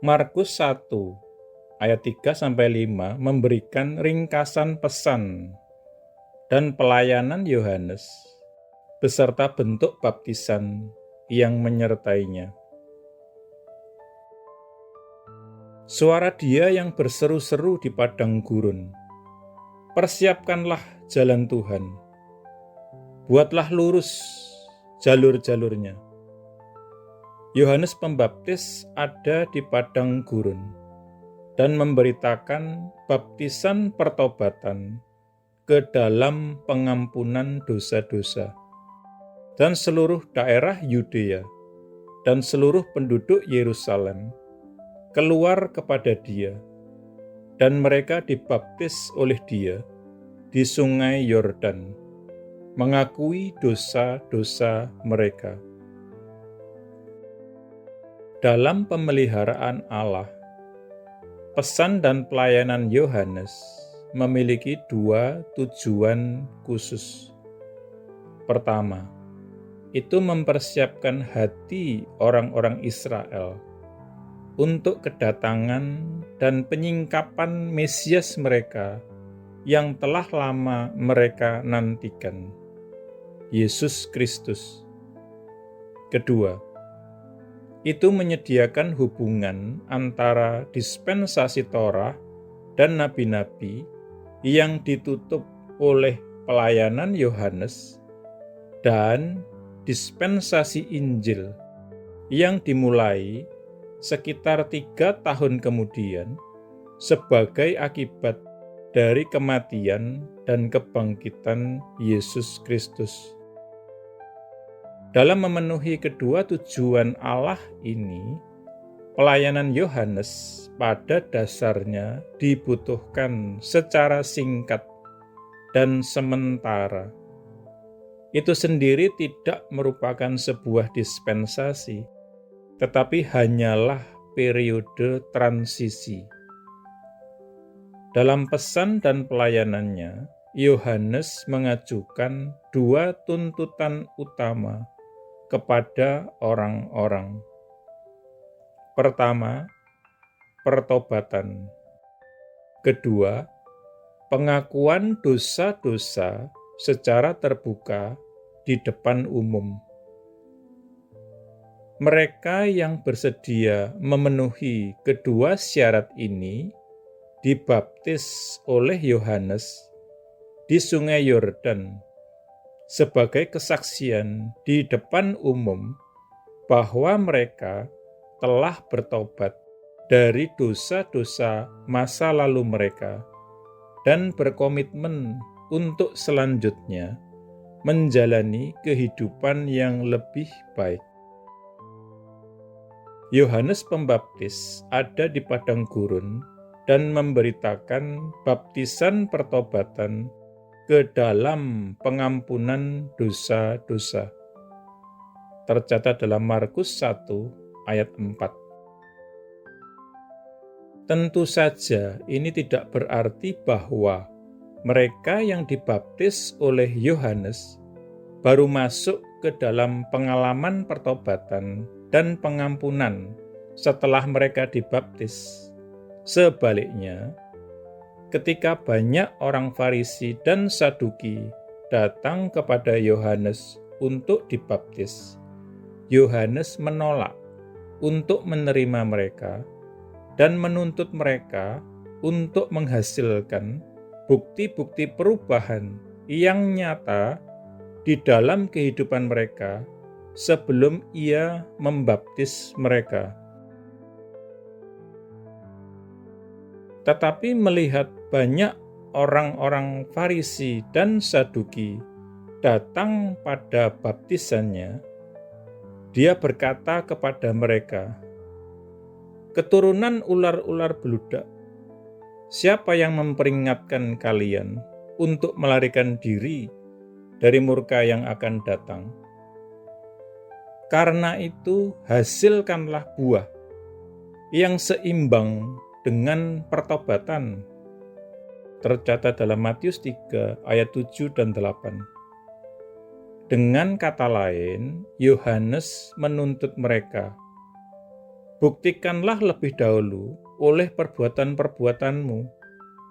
Markus 1 ayat 3-5 memberikan ringkasan pesan dan pelayanan Yohanes beserta bentuk baptisan yang menyertainya. Suara dia yang berseru-seru di padang gurun, "Persiapkanlah jalan Tuhan, buatlah lurus jalur-jalurnya." Yohanes Pembaptis ada di padang gurun dan memberitakan baptisan pertobatan ke dalam pengampunan dosa-dosa. Dan seluruh daerah Yudea dan seluruh penduduk Yerusalem keluar kepada dia, dan mereka dibaptis oleh dia di sungai Yordan, mengakui dosa-dosa mereka. Dalam pemeliharaan Allah, pesan dan pelayanan Yohanes memiliki dua tujuan khusus. Pertama, itu mempersiapkan hati orang-orang Israel untuk kedatangan dan penyingkapan Mesias mereka yang telah lama mereka nantikan, Yesus Kristus. Kedua, itu menyediakan hubungan antara dispensasi Torah dan nabi-nabi yang ditutup oleh pelayanan Yohanes dan dispensasi Injil yang dimulai sekitar 3 tahun kemudian sebagai akibat dari kematian dan kebangkitan Yesus Kristus. Dalam memenuhi kedua tujuan Allah ini, pelayanan Yohanes pada dasarnya dibutuhkan secara singkat dan sementara. Itu sendiri tidak merupakan sebuah dispensasi, tetapi hanyalah periode transisi. Dalam pesan dan pelayanannya, Yohanes mengajukan dua tuntutan utama kepada orang-orang. Pertama, pertobatan. Kedua, pengakuan dosa-dosa secara terbuka di depan umum. Mereka yang bersedia memenuhi kedua syarat ini dibaptis oleh Yohanes di sungai Yordan sebagai kesaksian di depan umum bahwa mereka telah bertobat dari dosa-dosa masa lalu mereka dan berkomitmen untuk selanjutnya menjalani kehidupan yang lebih baik. Yohanes Pembaptis ada di padang gurun dan memberitakan baptisan pertobatan ke dalam pengampunan dosa-dosa. Tercatat dalam Markus 1 ayat 4. Tentu saja ini tidak berarti bahwa mereka yang dibaptis oleh Yohanes baru masuk ke dalam pengalaman pertobatan dan pengampunan setelah mereka dibaptis. Sebaliknya, ketika banyak orang Farisi dan Saduki datang kepada Yohanes untuk dibaptis, Yohanes menolak untuk menerima mereka dan menuntut mereka untuk menghasilkan bukti-bukti perubahan yang nyata di dalam kehidupan mereka sebelum ia membaptis mereka. Tetapi melihat banyak orang-orang Farisi dan Saduki datang pada baptisannya, dia berkata kepada mereka, "Keturunan ular-ular beludak, siapa yang memperingatkan kalian untuk melarikan diri dari murka yang akan datang? Karena itu, hasilkanlah buah yang seimbang dengan pertobatan." Tercatat dalam Matius 3 ayat 7 dan 8. Dengan kata lain, Yohanes menuntut mereka Buktikanlah lebih dahulu oleh perbuatan-perbuatanmu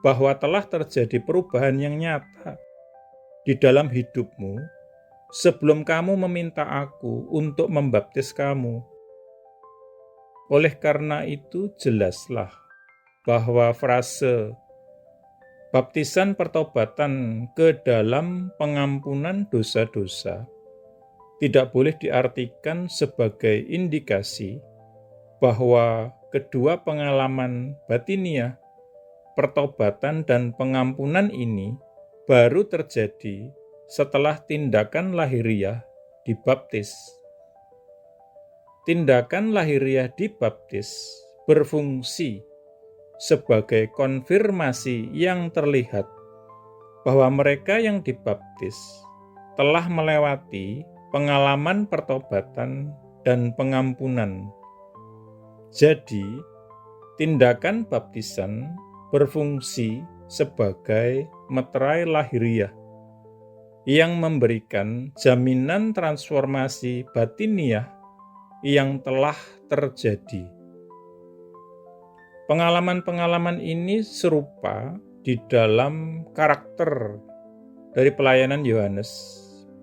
bahwa telah terjadi perubahan yang nyata di dalam hidupmu sebelum kamu meminta aku untuk membaptis kamu. Oleh karena itu, jelaslah bahwa frase baptisan pertobatan ke dalam pengampunan dosa-dosa tidak boleh diartikan sebagai indikasi bahwa kedua pengalaman batiniah, pertobatan dan pengampunan ini baru terjadi setelah tindakan lahiriah dibaptis. Tindakan lahiriah dibaptis berfungsi sebagai konfirmasi yang terlihat bahwa mereka yang dibaptis telah melewati pengalaman pertobatan dan pengampunan. Jadi, tindakan baptisan berfungsi sebagai meterai lahiriah yang memberikan jaminan transformasi batiniah yang telah terjadi. Pengalaman-pengalaman ini serupa di dalam karakter dari pelayanan Yohanes.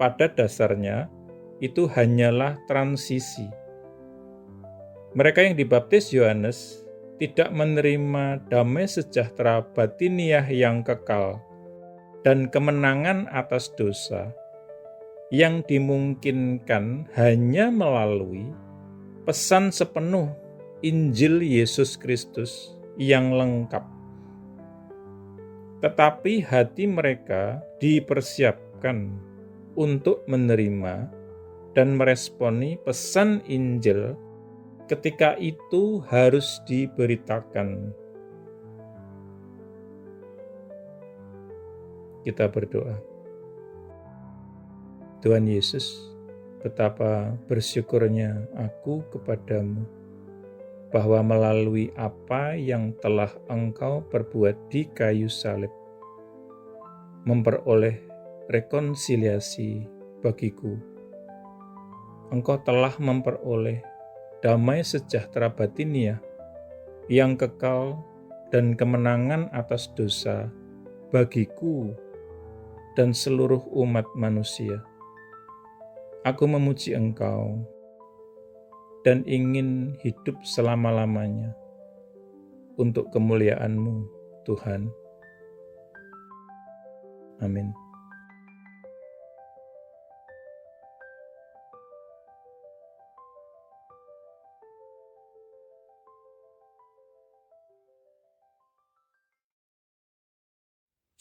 Pada dasarnya, itu hanyalah transisi. Mereka yang dibaptis Yohanes tidak menerima damai sejahtera batiniah yang kekal dan kemenangan atas dosa yang dimungkinkan hanya melalui pesan sepenuh Injil Yesus Kristus yang lengkap. Tetapi hati mereka dipersiapkan untuk menerima dan meresponi pesan Injil ketika itu harus diberitakan. Kita berdoa. Tuhan Yesus, betapa bersyukurnya aku kepadamu bahwa melalui apa yang telah Engkau perbuat di kayu salib, memperoleh rekonsiliasi bagiku. Engkau telah memperoleh damai sejahtera batiniah yang kekal dan kemenangan atas dosa bagiku dan seluruh umat manusia. Aku memuji Engkau dan ingin hidup selama-lamanya untuk kemuliaan-Mu, Tuhan. Amin.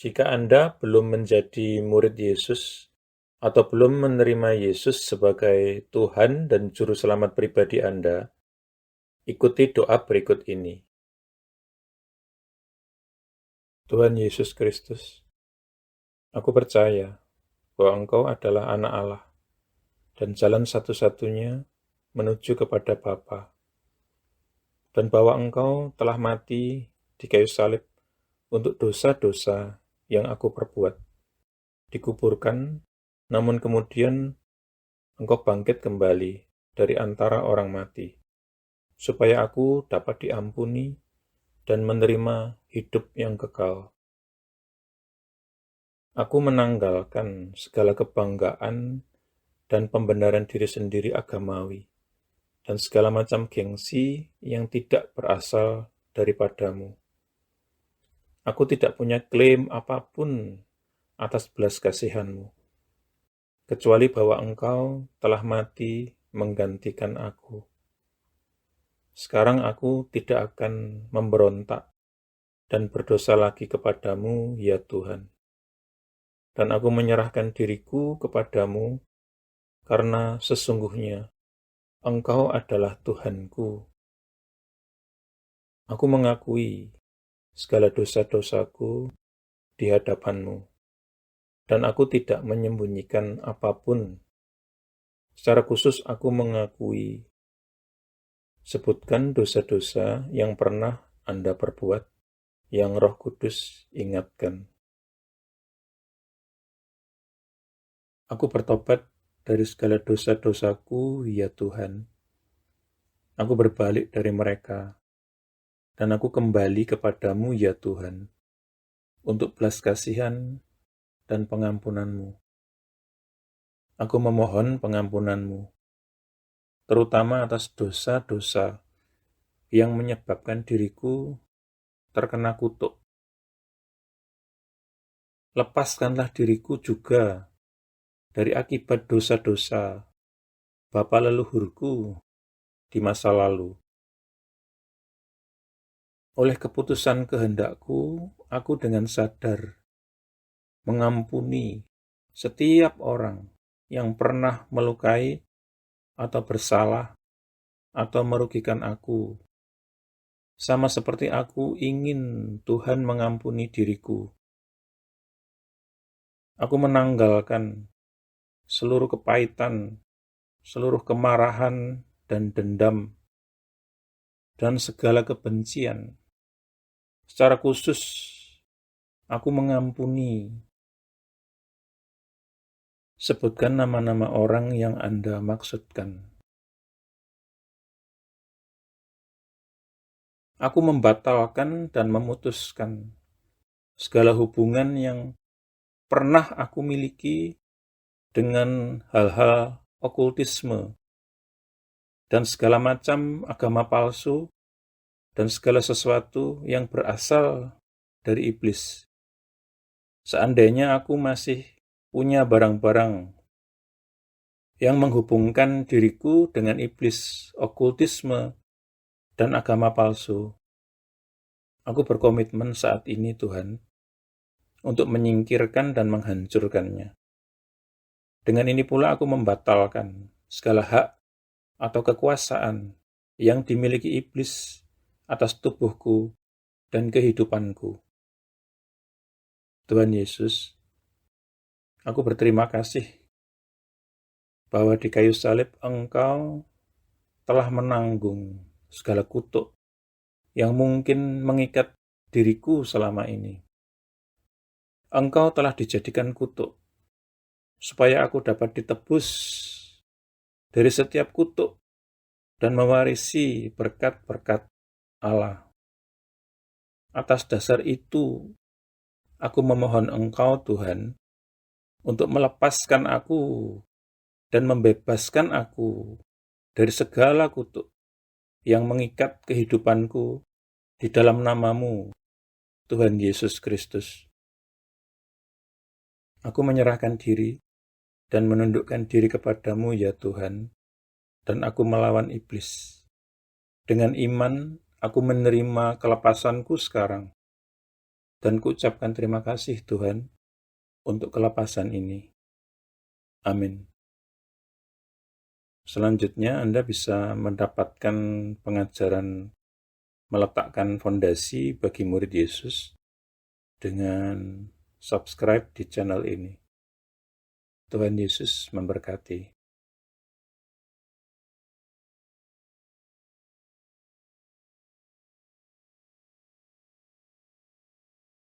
Jika Anda belum menjadi murid Yesus atau belum menerima Yesus sebagai Tuhan dan Juru Selamat pribadi Anda, ikuti doa berikut ini. Tuhan Yesus Kristus, aku percaya bahwa Engkau adalah Anak Allah dan jalan satu-satunya menuju kepada Bapa, dan bahwa Engkau telah mati di kayu salib untuk dosa-dosa yang aku perbuat, dikuburkan, namun kemudian Engkau bangkit kembali dari antara orang mati, supaya aku dapat diampuni dan menerima hidup yang kekal. Aku menanggalkan segala kebanggaan dan pembenaran diri sendiri agamawi, dan segala macam gengsi yang tidak berasal daripadamu. Aku tidak punya klaim apapun atas belas kasihan-Mu, kecuali bahwa Engkau telah mati menggantikan aku. Sekarang aku tidak akan memberontak dan berdosa lagi kepadamu, ya Tuhan. Dan aku menyerahkan diriku kepadamu, karena sesungguhnya Engkau adalah Tuhanku. Aku mengakui segala dosa-dosaku di hadapan-Mu, dan aku tidak menyembunyikan apapun. Secara khusus aku mengakui, sebutkan dosa-dosa yang pernah Anda perbuat, yang Roh Kudus ingatkan. Aku bertobat dari segala dosa-dosaku, ya Tuhan. Aku berbalik dari mereka, dan aku kembali kepadamu ya Tuhan, untuk belas kasihan dan pengampunanmu. Aku memohon pengampunanmu, terutama atas dosa-dosa yang menyebabkan diriku terkena kutuk. Lepaskanlah diriku juga dari akibat dosa-dosa bapa leluhurku di masa lalu. Oleh keputusan kehendakku, aku dengan sadar mengampuni setiap orang yang pernah melukai atau bersalah atau merugikan aku, sama seperti aku ingin Tuhan mengampuni diriku. Aku menanggalkan seluruh kepahitan, seluruh kemarahan dan dendam, dan segala kebencian. Secara khusus, aku mengampuni. Sebutkan nama-nama orang yang Anda maksudkan. Aku membatalkan dan memutuskan segala hubungan yang pernah aku miliki dengan hal-hal okultisme dan segala macam agama palsu dan segala sesuatu yang berasal dari iblis. Seandainya aku masih punya barang-barang yang menghubungkan diriku dengan iblis, okultisme, dan agama palsu, aku berkomitmen saat ini, Tuhan, untuk menyingkirkan dan menghancurkannya. Dengan ini pula aku membatalkan segala hak atau kekuasaan yang dimiliki iblis atas tubuhku dan kehidupanku. Tuhan Yesus, aku berterima kasih bahwa di kayu salib Engkau telah menanggung segala kutuk yang mungkin mengikat diriku selama ini. Engkau telah dijadikan kutuk, supaya aku dapat ditebus dari setiap kutuk dan mewarisi berkat-berkat Allah. Atas dasar itu, aku memohon Engkau, Tuhan, untuk melepaskan aku dan membebaskan aku dari segala kutuk yang mengikat kehidupanku di dalam nama-Mu, Tuhan Yesus Kristus. Aku menyerahkan diri dan menundukkan diri kepadamu ya Tuhan, dan aku melawan iblis. Dengan iman, aku menerima kelepasanku sekarang, dan kuucapkan terima kasih Tuhan untuk kelepasan ini. Amin. Selanjutnya Anda bisa mendapatkan pengajaran meletakkan fondasi bagi murid Yesus dengan subscribe di channel ini. Tuhan Yesus memberkati.